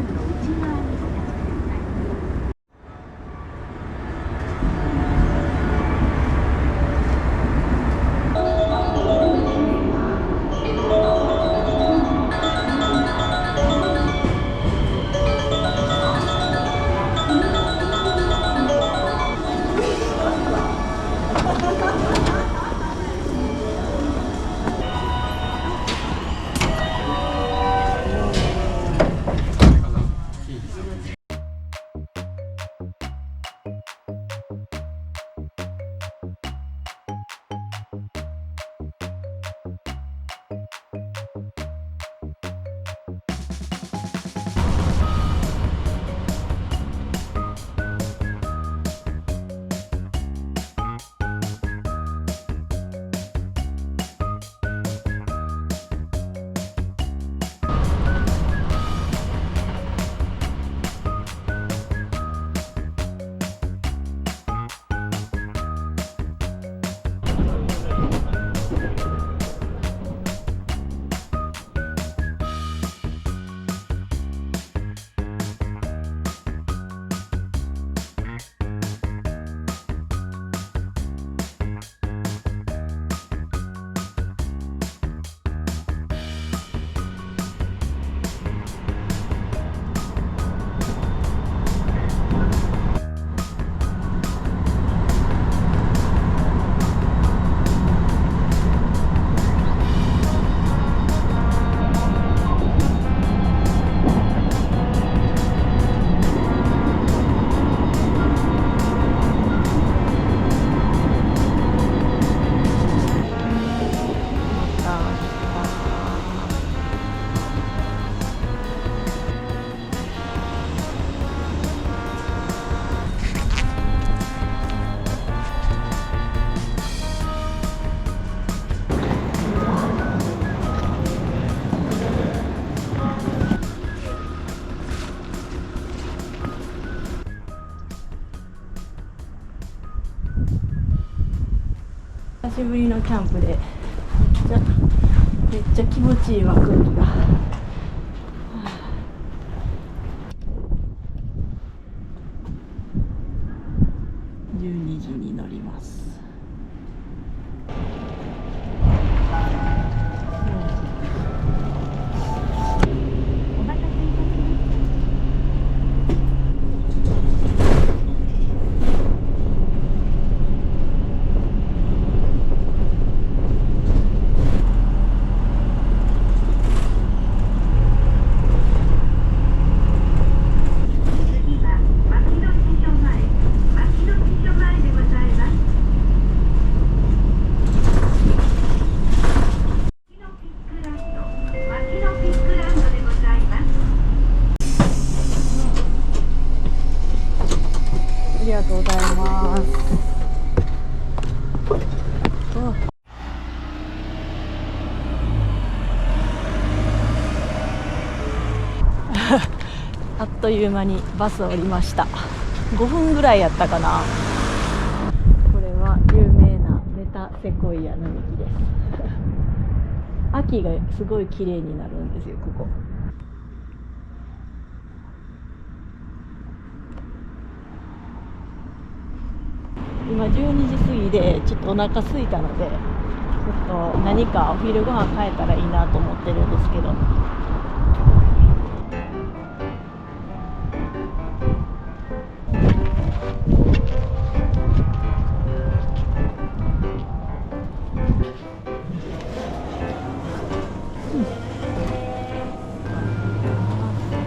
ンの内側にお立ちください。久しぶりのキャンプでめっちゃ気持ちいいわ、空気が。12時に乗ります。ありがとうございます。あっという間にバス降りました。5分ぐらいやったかな。これは有名なメタセコイア並木です。秋がすごい綺麗になるんですよ、ここ。今12時過ぎでちょっとお腹空いたので、ちょっと何かお昼ご飯買えたらいいなと思ってるんですけど。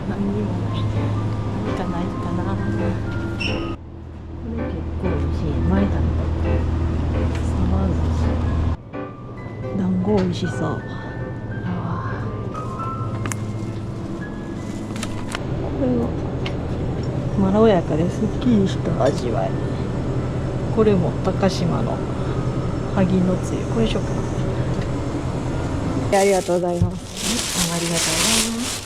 何にもない。何かないかな。これ結構美味しい。前食べたサバ寿司。団子美味しそう。これはまろやかですっきりした味わい。これも高島の萩のつゆ。これしようかな。ありがとうございます。ありがとうございます。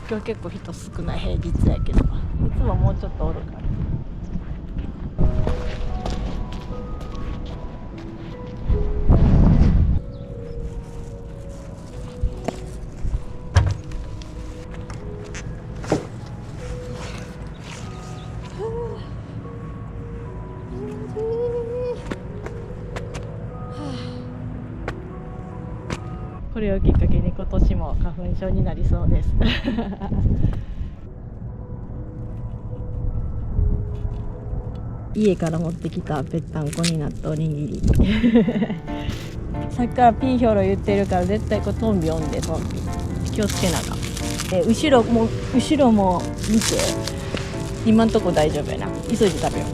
今日結構人少ない平日やけど、いつももうちょっとおるから。これをきっかけに今年も花粉症になりそうです家から持ってきたぺったんこになったおにぎりさっきからピーヒョロ言ってるから絶対これトンビ読んで、トンビ気をつけなが後ろも見て、今んとこ大丈夫やな。急いで食べよう。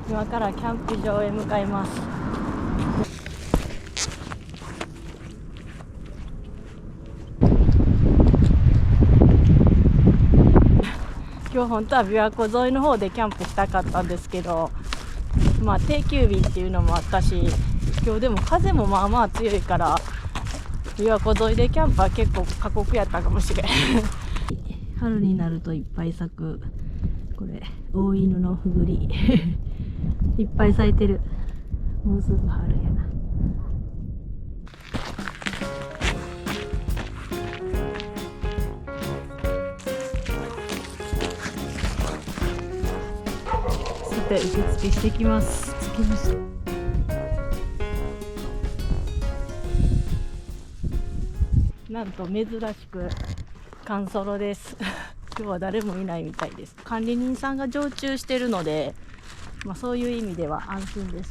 今からキャンプ場へ向かいます。今日本当は琵琶湖沿いの方でキャンプしたかったんですけど、定休日っていうのもあったし、今日でも風もまあまあ強いから琵琶湖沿いでキャンプは結構過酷やったかもしれん春になるといっぱい咲く、これ大犬のふぐりいっぱい咲いてる。もうすぐ春やな。さて受付してきます。着きました。なんと珍しく寒ソロです今日は誰もいないみたいです。管理人さんが常駐してるので、そういう意味では安心です。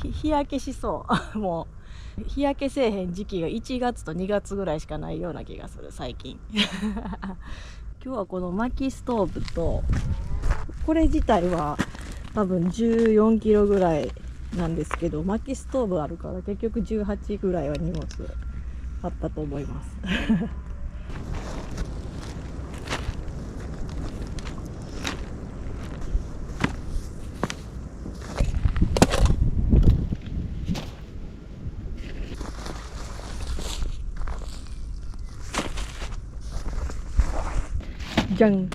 日焼けしそうもう日焼けせえへん時期が1月と2月ぐらいしかないような気がする最近今日はこの薪ストーブと、これ自体は多分14キロぐらいなんですけど、薪ストーブあるから結局18ぐらいは荷物あったと思いますじゃん。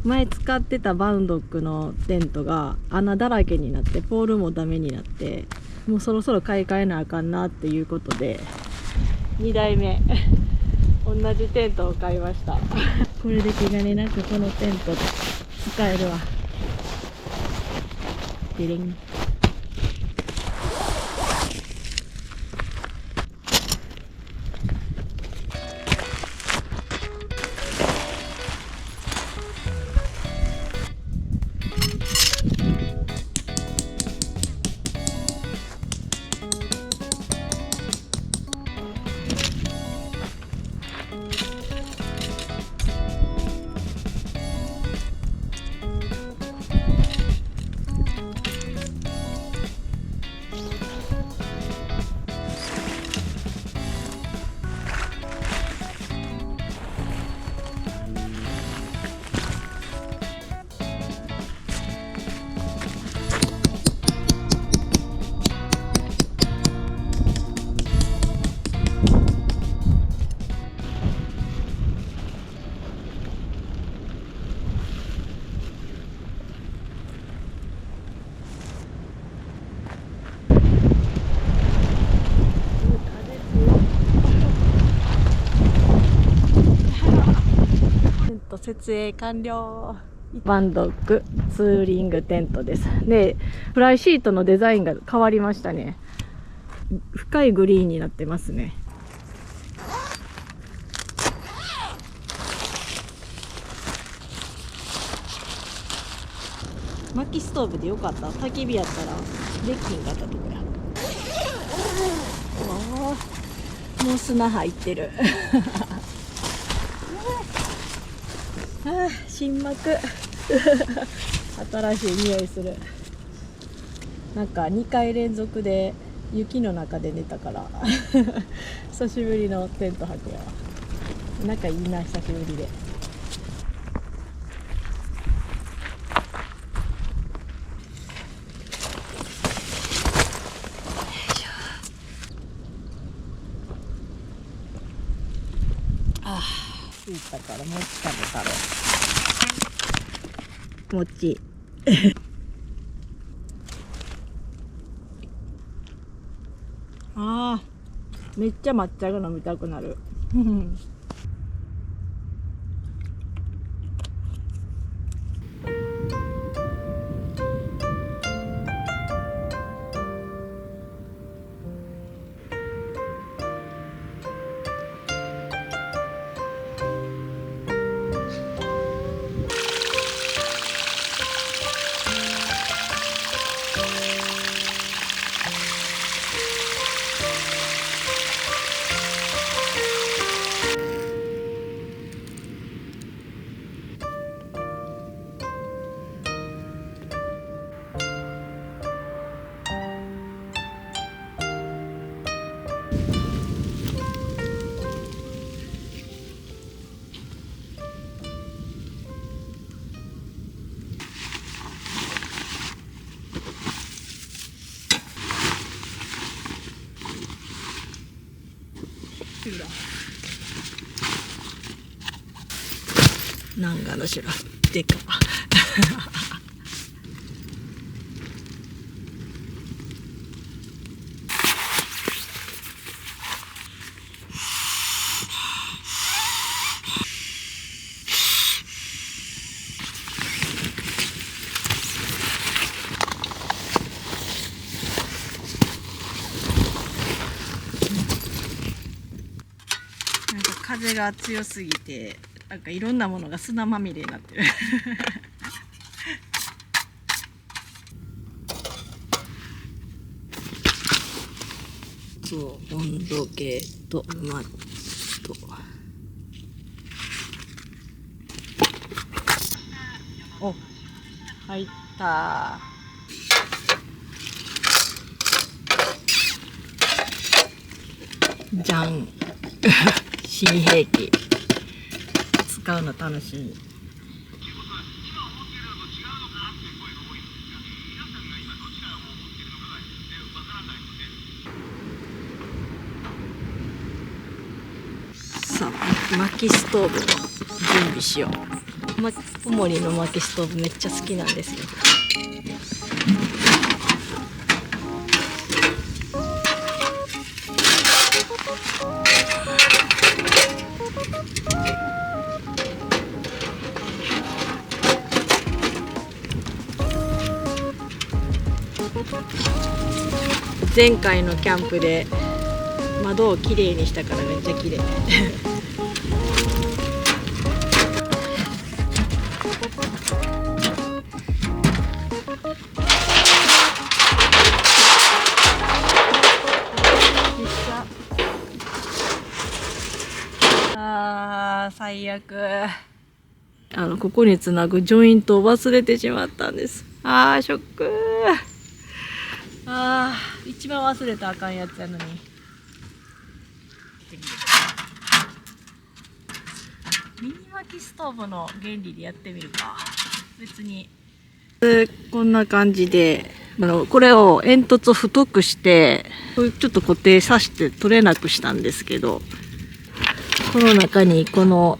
前使ってたバンドックのテントが穴だらけになって、ポールもダメになって、もうそろそろ買い替えなあかんなっていうことで2台目同じテントを買いましたこれで気兼ねなくこのテント使えるわ。デリン。設営完了。バンドックツーリングテントです。で、フライシートのデザインが変わりましたね。深いグリーンになってますね。薪ストーブでよかった。焚き火やったらできひんかったとこや。もう砂入ってるああ、新幕新しい匂いする。なんか2回連続で雪の中で寝たから久しぶりのテント泊やわ。なんかいいな、久しぶりで。ああ、着いたから餅食べたろ。餅ああ、めっちゃ抹茶が飲みたくなるなんかのしらでかなんか風が強すぎて、なんかいろんなものが砂まみれになってるそう、温度計とマット。お、入った。じゃん新兵器使うの楽しみ。さあ、薪ストーブの準備しよう。小森の薪ストーブめっちゃ好きなんですよ。前回のキャンプで窓をきれいにしたからめっちゃきれいあー、最悪。ここにつなぐジョイントを忘れてしまったんです。あー、ショック。あー、一番忘れたらあかんやつやのに。ミニ薪ストーブの原理でやってみるか。別にこんな感じで、これを煙突を太くしてちょっと固定させて取れなくしたんですけど、この中にこの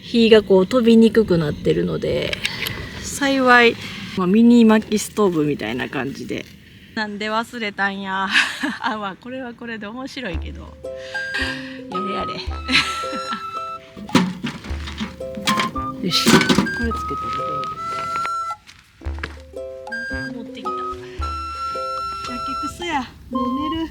火がこう飛びにくくなってるので、幸い、ミニ薪ストーブみたいな感じで。なんで忘れたんやあ、まあこれはこれで面白いけど、やれやれよし、これつけたらいい。持ってきた。やけくそや。もう寝る。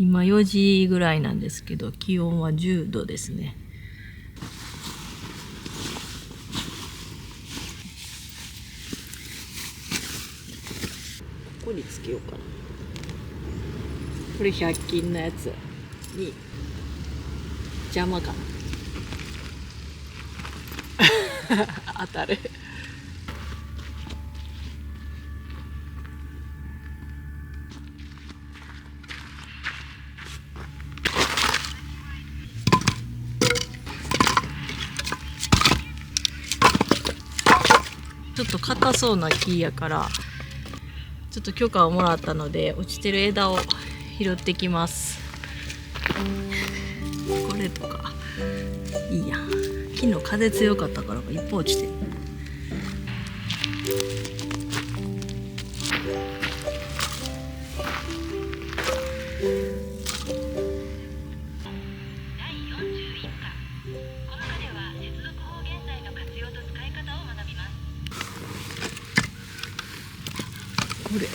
今4時ぐらいなんですけど、気温は10度ですね。ここにつけようかな。これ100均のやつに邪魔かな。当たる。ちょっと硬そうな木やから、ちょっと許可をもらったので落ちてる枝を拾ってきます。これとかいいやん。昨日風強かったからいっぱい落ちてる。これ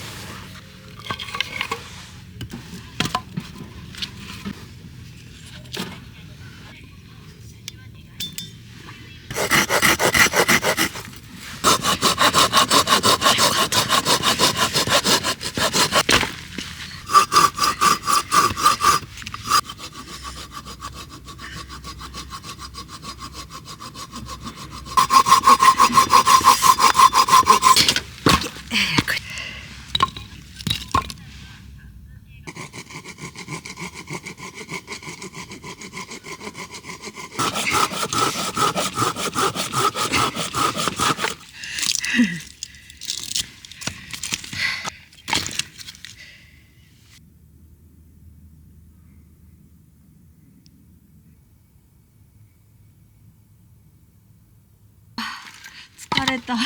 疲れた。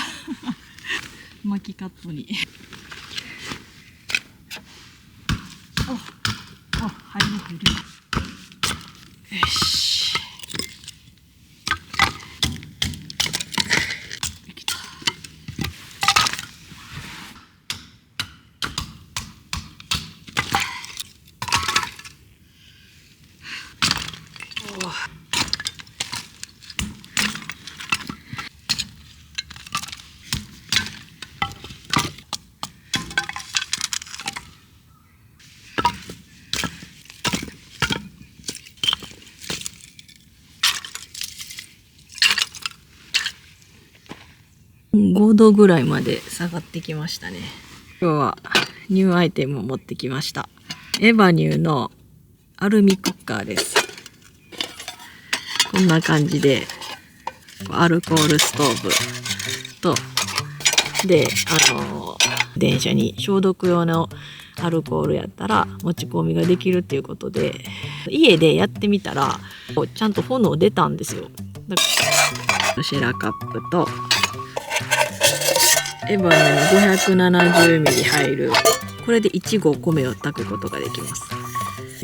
巻きカットに入る。よし、できた。5度ぐらいまで下がってきましたね。今日はニューアイテムを持ってきました。エバニューのアルミクッカーです。こんな感じでアルコールストーブとで電車に消毒用のアルコールやったら持ち込みができるっていうことで、家でやってみたらちゃんと炎出たんですよ。だからシェラカップとエバニューの570ミリ入る、これで1合米を炊くことができます。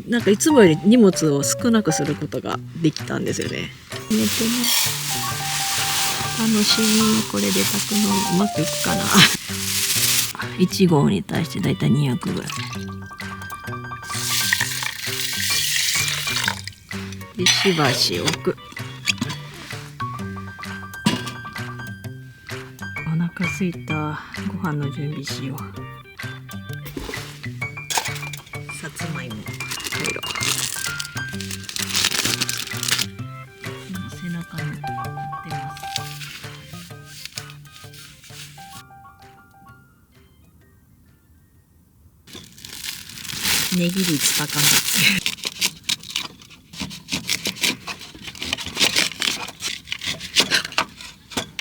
なんかいつもより荷物を少なくすることができたんですよね。楽しみ。これで炊くのうまくいくかな。1合に対してだいたい200ぐらいで、しばし置く。お腹すいた。ご飯の準備しよう。さつまいも入ろう。背中に出ます。ネギ率高め。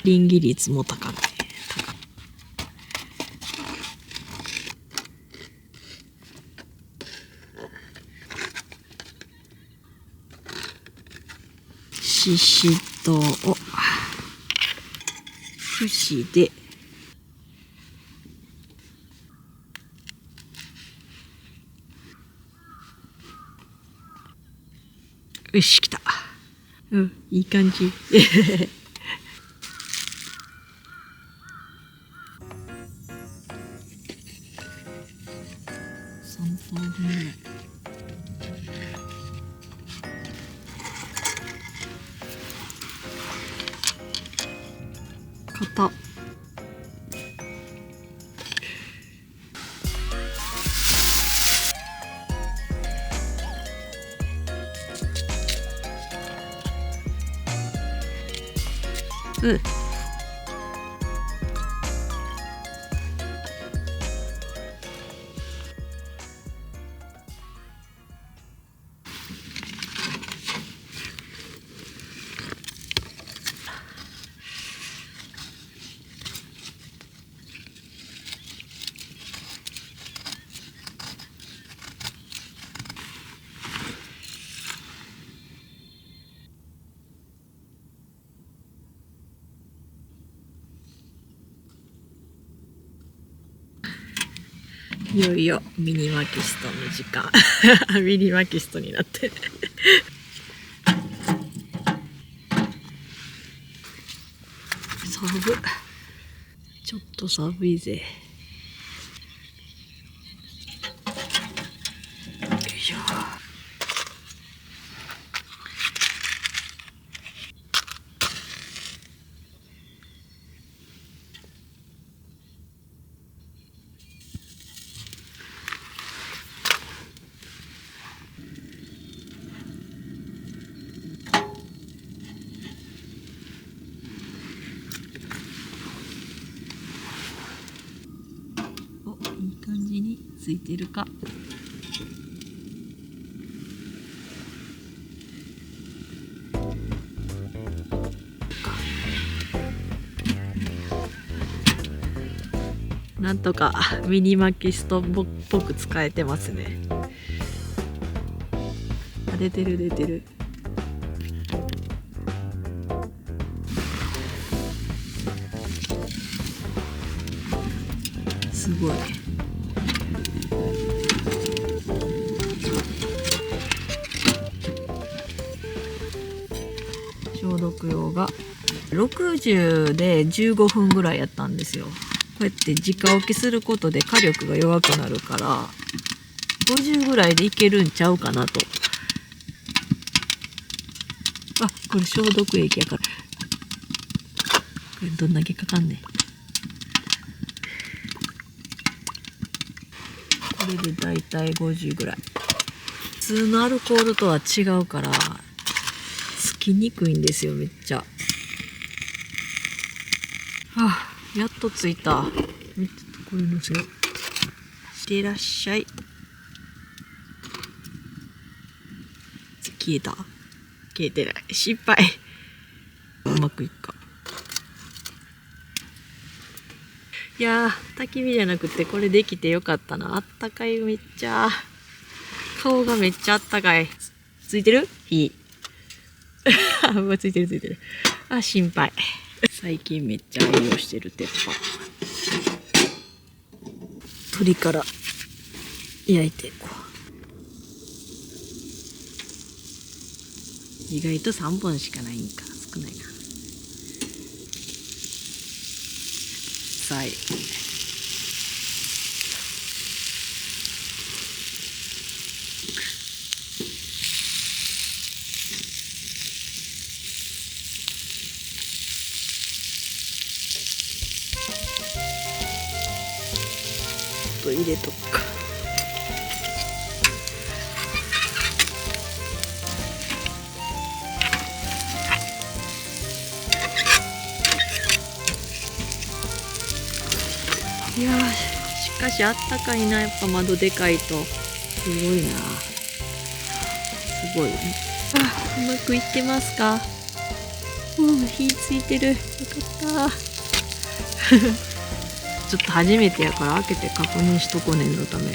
臨機率も高め。ししとうを串でよし、きた。いい感じ。3等分ぐらい。硬っ。うん。いよいよミニマキストの時間。ミニマキストになって寒い。ちょっと寒いぜ。よいしょ。いい感じについてるか。なんとかミニマキストっぽく使えてますね。あ、出てる出てる。すごい。消毒用が60で15分ぐらいやったんですよ。こうやって直置きすることで火力が弱くなるから50ぐらいでいけるんちゃうかなと。あ、これ消毒液やから。これどんだけかかんねん。これでだいたい50ぐらい。普通のアルコールとは違うからつきにくいんですよ、めっちゃ。はあ、やっと着いた。これのせよ。してらっしゃい。消えた？消えてない。失敗。うまくいくか。いやー、焚き火じゃなくてこれできてよかったな。あったかい、めっちゃ。顔がめっちゃあったかい。ついてる？火。ついてるついてる。あ、心配。最近めっちゃ愛用してる鉄板。鶏から焼いていこう。意外と3本しかないんか。少ないな。さい。と入れとくか。いやー、しかしあったかいな。やっぱ窓でかいとすごいな。すごい。あ、うまくいってますか？火ついてる。よかった。ちょっと初めてやから開けて確認しとこねんのため。う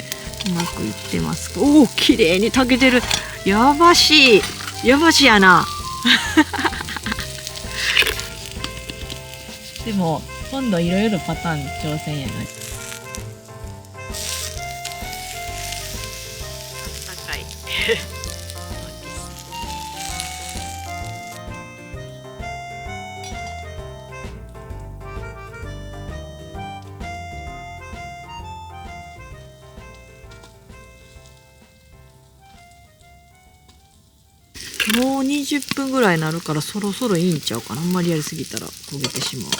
まくいってますか？おお、綺麗に炊けてる。やばしい。やばしやな。でも今度いろいろパターン挑戦やな。あったかい。もう20分ぐらいになるからそろそろいいんちゃうかな。あんまりやりすぎたら焦げてしまう。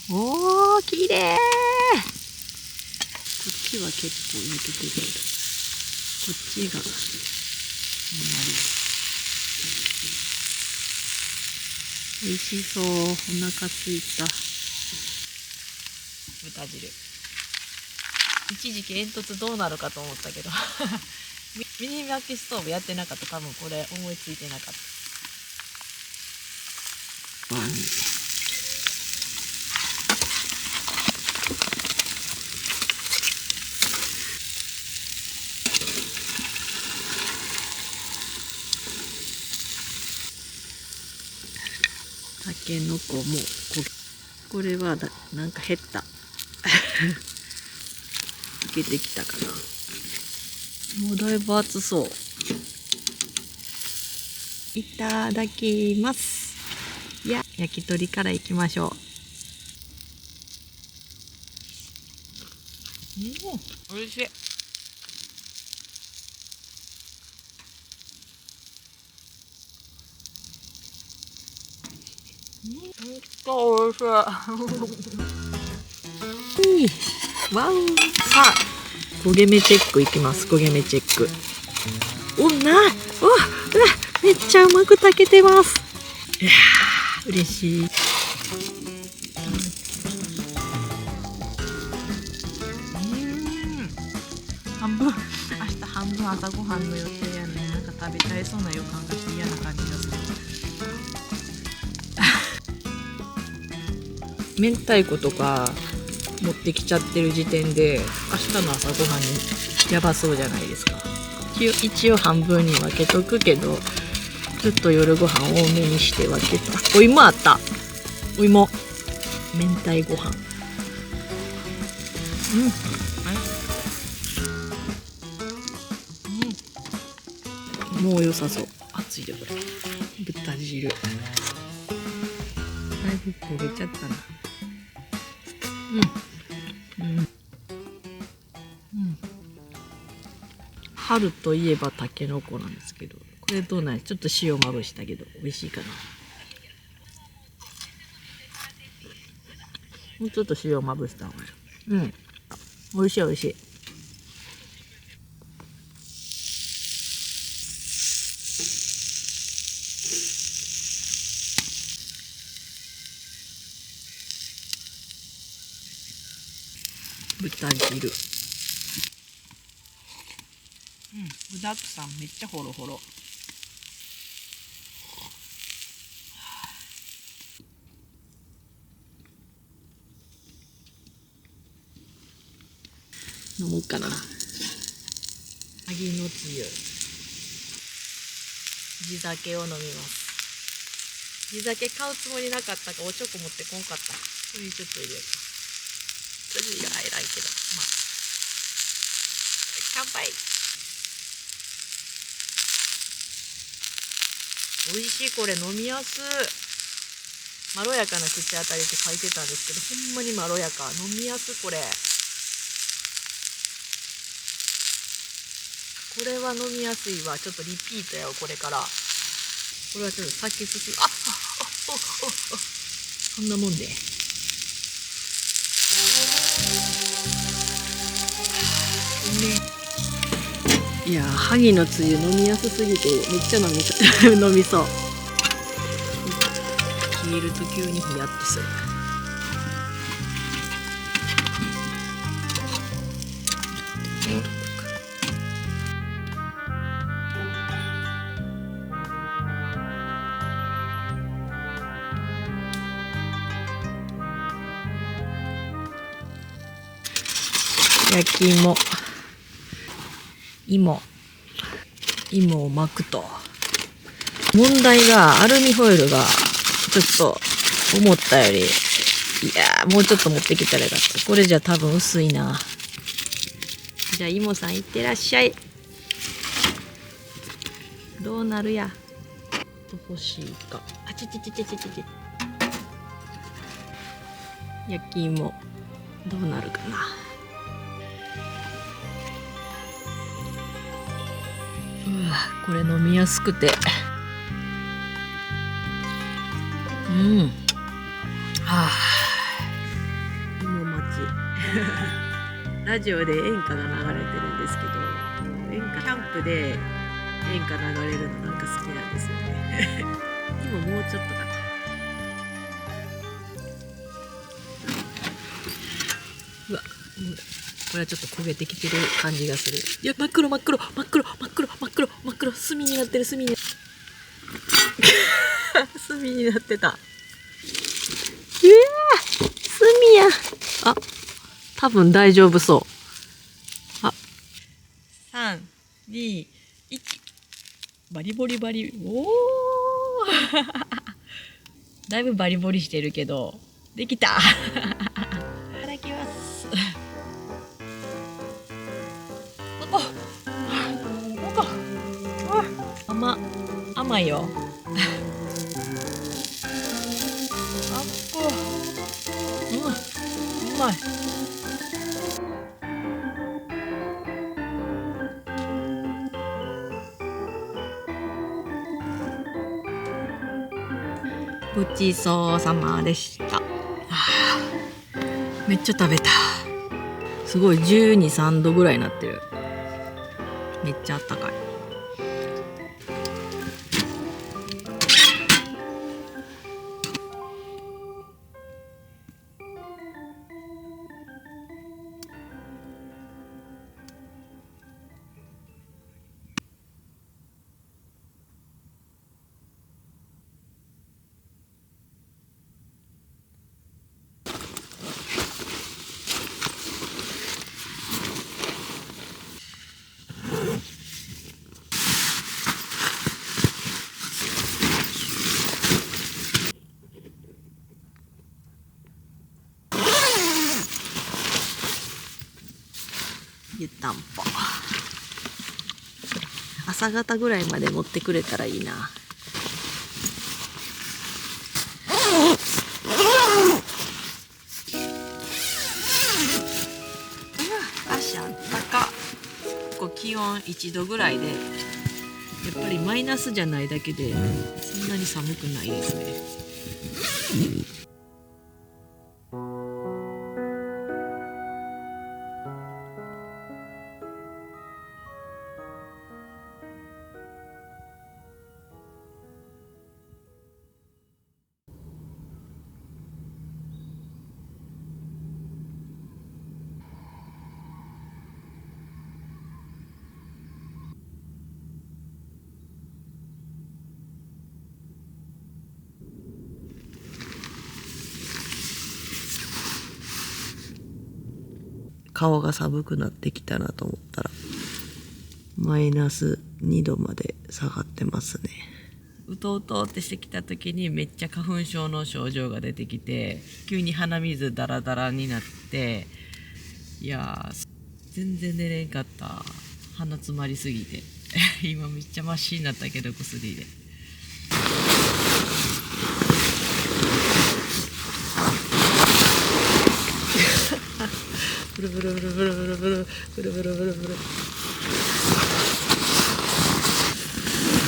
おー、きれい。こっちは結構焼けてるけど、こっちがあんまり。美味しそう。お腹すいた。豚汁。一時期煙突どうなるかと思ったけどミニ薪ストーブやってなかった。多分これ思いついてなかった。パン。たけのこもこれはなんか減った溶けてきたかな。もうだいぶ熱そう。いただきます。いや、焼き鳥からいきましょう。おいしい。おいしい。わお。さあ、焦げ目チェックいきます。焦げ目チェック。めっちゃうまく炊けてます。いやー、嬉しい。半分、明日半分朝ごはんの予定やね。なんか食べちゃいそうな予感がして嫌な感じがする。明太子とか持ってきちゃってる時点で明日の朝ごはんにやばそうじゃないですか。一応半分に分けとくけど、ちょっと夜ご飯多めにして分けた。お芋あった。お芋。明太ご飯。もう良さそう。熱いでこれ。豚汁。だいぶ焦げちゃったな。春といえばたけのこなんですけど、これどうなんです？ちょっと塩まぶしたけど美味しいかな。もうちょっと塩まぶした方がいい。美味しい美味しい。豚汁。具だくさん、めっちゃホロホロ。飲もうかな。萩のつゆ。地酒を飲みます。地酒買うつもりなかったからおちょこ持ってこんかった。これにちょっと入れようか。筋が入らんけど、まあ。乾杯。美味しい。これ飲みやすい。まろやかな口当たりって書いてたんですけど、ほんまにまろやか。飲みやすい。これは飲みやすいわ。ちょっとリピートやわ、これから。これはちょっと酒進む。そんなもんで。いやー、萩のつゆ飲みやすすぎてめっちゃ飲みそう。消えると急にヒヤッとする。焼き芋。芋を巻くと。問題がアルミホイルがちょっと思ったより、いやー、もうちょっと持ってきたらよかった。これじゃ多分薄いな。じゃあ芋さんいってらっしゃい。どうなるや。欲しいか。焼き芋どうなるかな。これ飲みやすくて、ラジオで演歌が流れてるんですけど、キャンプで演歌流れるのなんか好きなんですよね。今もうちょっとかな。うわ、これはちょっと焦げてきてる感じがする。いや、真っ黒真っ黒真っ黒真っ黒真っ黒真っ黒、炭になってる、炭に炭になってた。うわー、炭や。あ、多分大丈夫そう。あ、3、2、1。バリボリバリ。おーだいぶバリボリしてるけど、できた。いただきます。甘いよ。あっこ。うまい。ごちそうさまでした。めっちゃ食べた。すごい12、3度ぐらいになってる。めっちゃあったかい。湯たんぽ。朝方ぐらいまで持ってくれたらいいな。足あったか。ここ気温1度ぐらいで、やっぱりマイナスじゃないだけでそんなに寒くないですね。顔が寒くなってきたなと思ったらマイナス2度まで下がってますね。うとうとってしてきた時にめっちゃ花粉症の症状が出てきて、急に鼻水ダラダラになって、いやー全然寝れんかった。鼻詰まりすぎて今めっちゃマシになったけど、薬で。ブルブルブルブルブルブルブルブルブルブルブル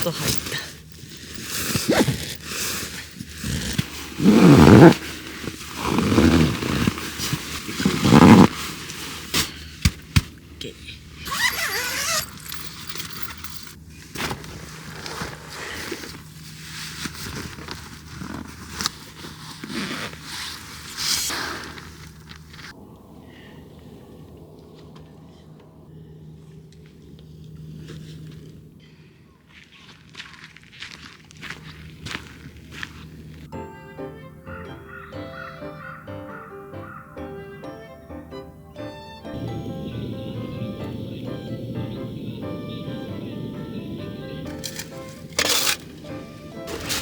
と入った。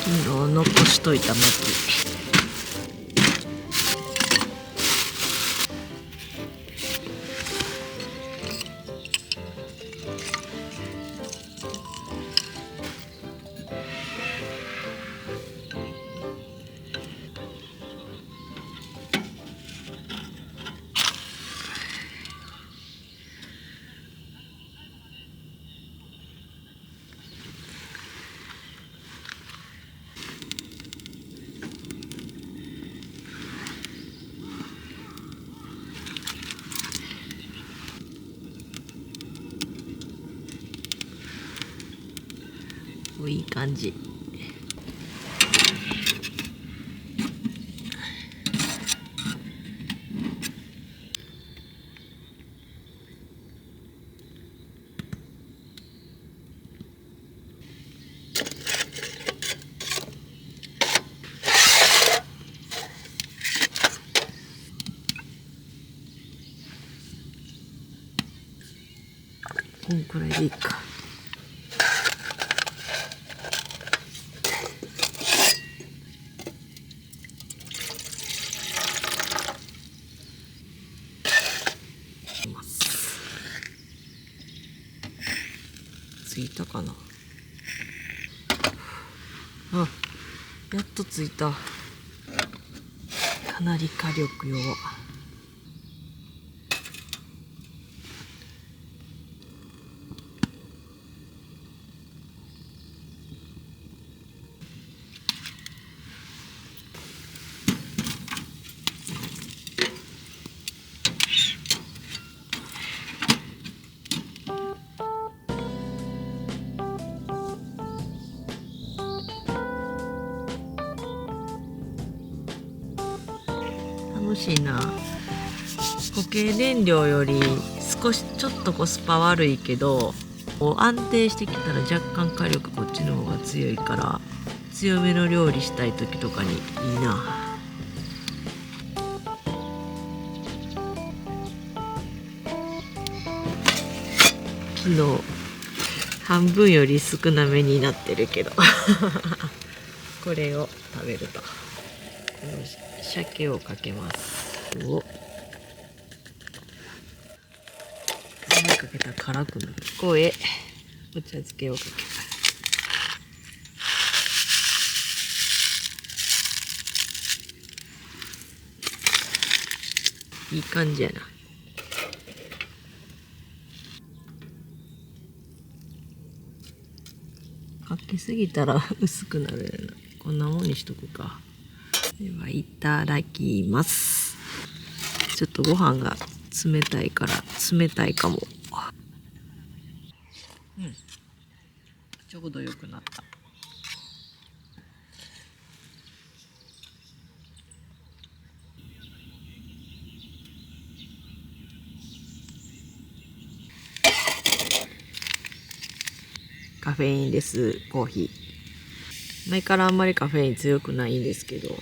昨日残しといた薪。いい感じ。こんくらいでいいか。ついたかな。あ、やっとついた。かなり火力弱。楽しいな。固形燃料より少しちょっとコスパ悪いけど、安定してきたら若干火力こっちの方が強いから、強めの料理したい時とかにいいな。昨日半分より少なめになってるけどこれを食べると、この鮭をかけます。お、かけたら辛くなる。ここへお茶漬けをかけます。いい感じやな。かけすぎたら薄くなるやな。こんなもんにしとくか。ではいただきます。ちょっとご飯が冷たいから冷たいかも。うん、ちょうどよくなった。カフェインレスコーヒー。前からあんまりカフェイン強くないんですけど、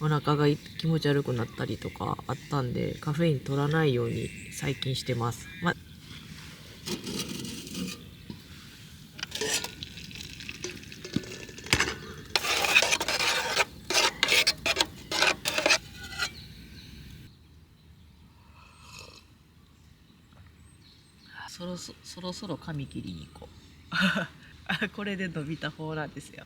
お腹が気持ち悪くなったりとかあったんで、カフェイン取らないように最近してます。そろそろ髪切りに行こうこれで伸びた方なんですよ。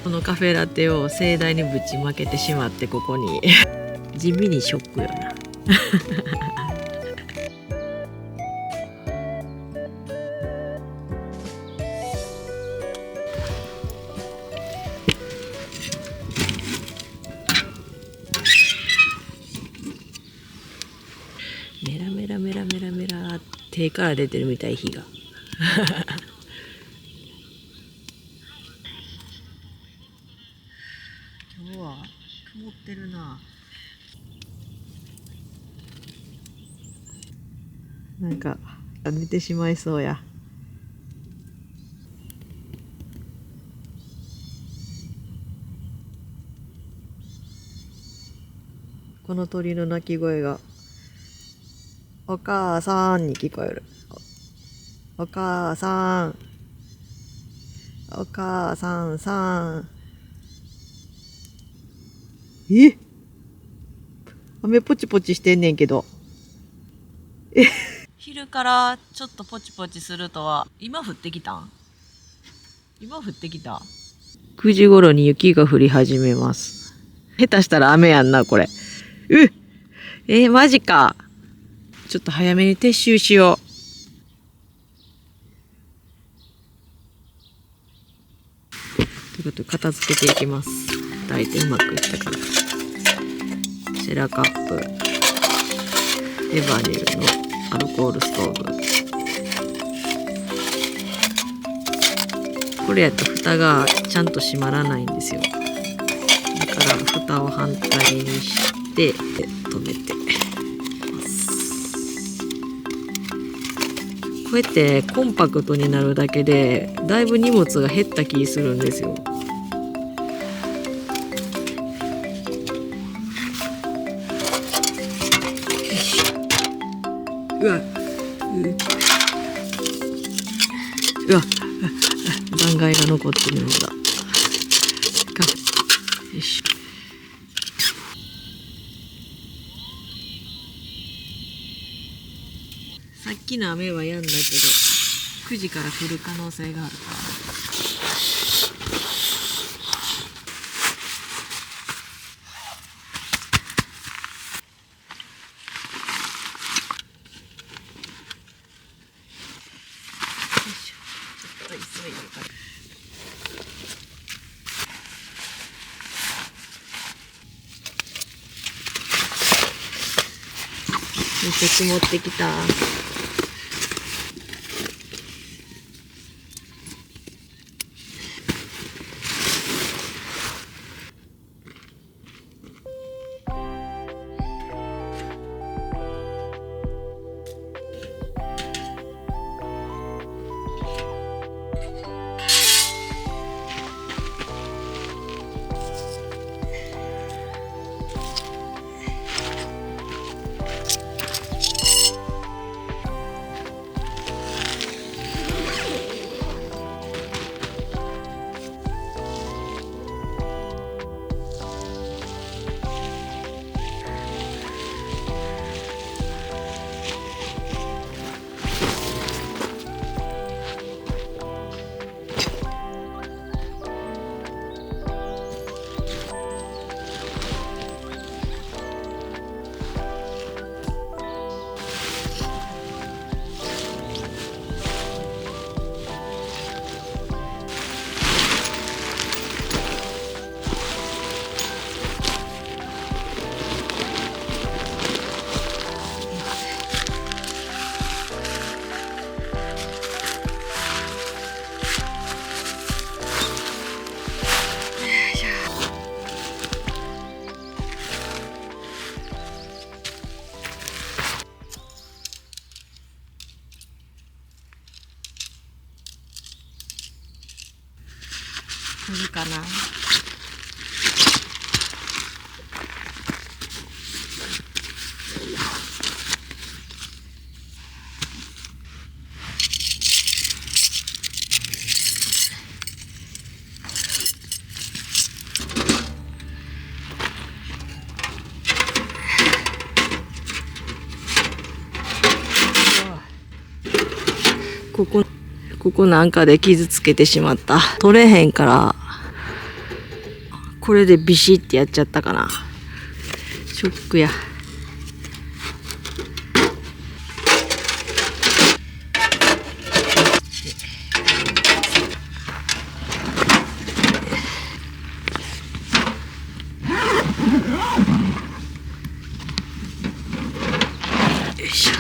このカフェラテを盛大にぶちまけてしまって、ここに地味にショックよなメラメラメラメラメラ手から出てるみたい、火が今日は曇ってるな。なんか寝てしまいそうや。この鳥の鳴き声がお母さんに聞こえる。お母さん、お母さんさん。え、雨ポチポチしてんねんけど。昼からちょっとポチポチするとは、今降ってきたん？今降ってきた。9時頃に雪が降り始めます。下手したら雨やんな、これ。マジか。ちょっと早めに撤収しよう。ということで、片付けていきます。大体うまくいったから。セラカップ。エバニルのアルコールストーブ。これやと蓋がちゃんと閉まらないんですよ。だから蓋を反対にして止めてます。こうやってコンパクトになるだけでだいぶ荷物が減った気するんですよ。うわ、残骸が残ってるのだ。よいしょ。さっきの雨はやんだけど、9時から降る可能性があるから。めっちゃ積もってきた。降るかな。ここなんかで傷つけてしまった。取れへんから、これでビシッてやっちゃったかな。ショックや。よいしょ。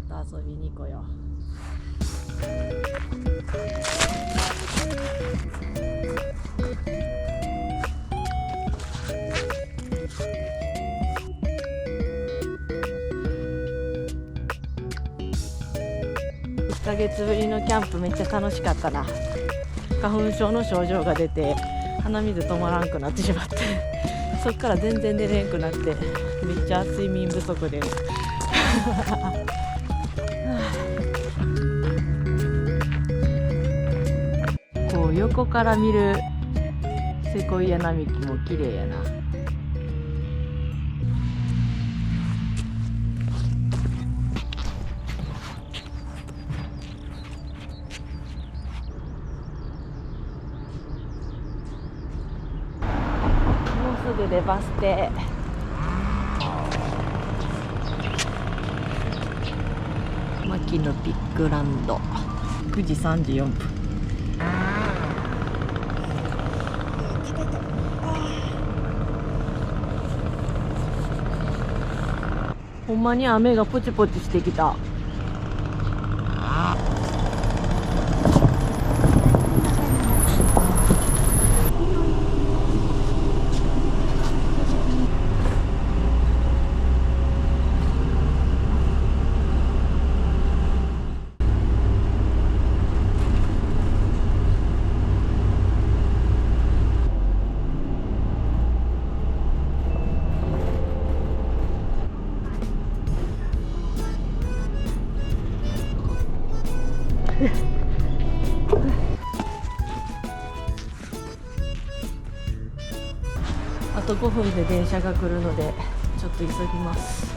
また遊びに来よう。月ぶりのキャンプめっちゃ楽しかったな。花粉症の症状が出て鼻水止まらんくなってしまってそっから全然出れんくなってめっちゃ睡眠不足ですこう横から見るセコイア並木も綺麗やな。もうすぐでバス停。牧野ビッグランド9時34分。ほんまに雨がポチポチしてきた。あと5分で電車が来るのでちょっと急ぎます。